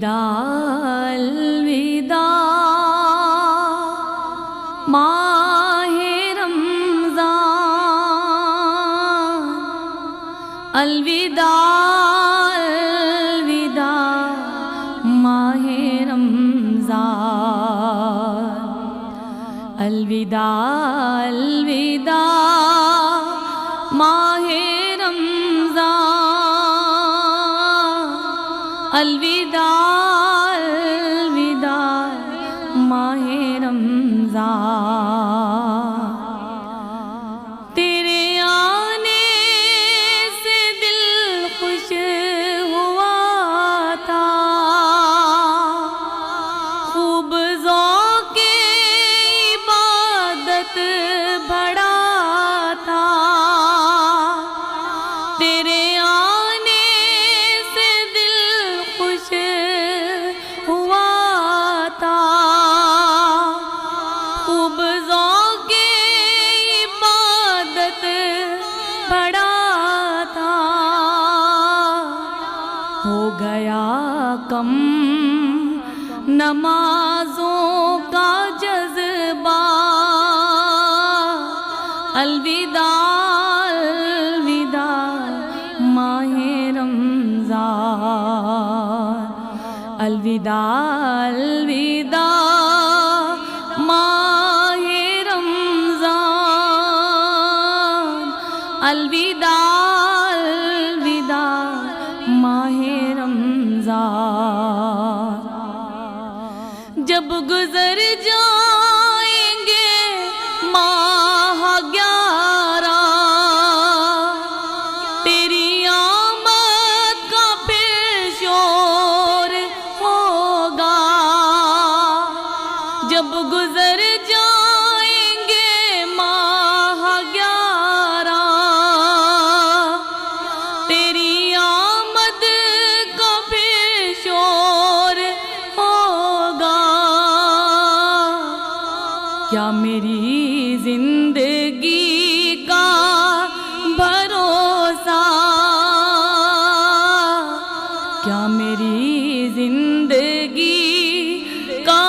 अलविदा अलविदा माहे रमज़ान, अलविदा अलविदा माहे रमज़ान, अलविदा अलविदा माहे रमज़ान, अलविदा अलविदा माहे रमज़ान। तेरे आने से दिल खुश हुआ था, खूब ज़ौक़े इबादत बढ़ा था। तेरे आने से दिल खुश हुआ था, खूब ज़ौक़े इबादत बढ़ा था। हो गया कम नमाज़ों का जज़्बा, अलविदा अलविदा माहे रमज़ान, अलविदा अलविदा माहे रमज़ान, अलविदा अलविदा माहे रमज़ान। जब गुज़र जाएंगे माह 11, तेरी आमद का फिर शोर होगा। जब गुज़र जाएंगे माह 11, तेरी आमद का फिर शोर होगा। क्या मेरी जिंदगी का भरोसा, क्या मेरी जिंदगी का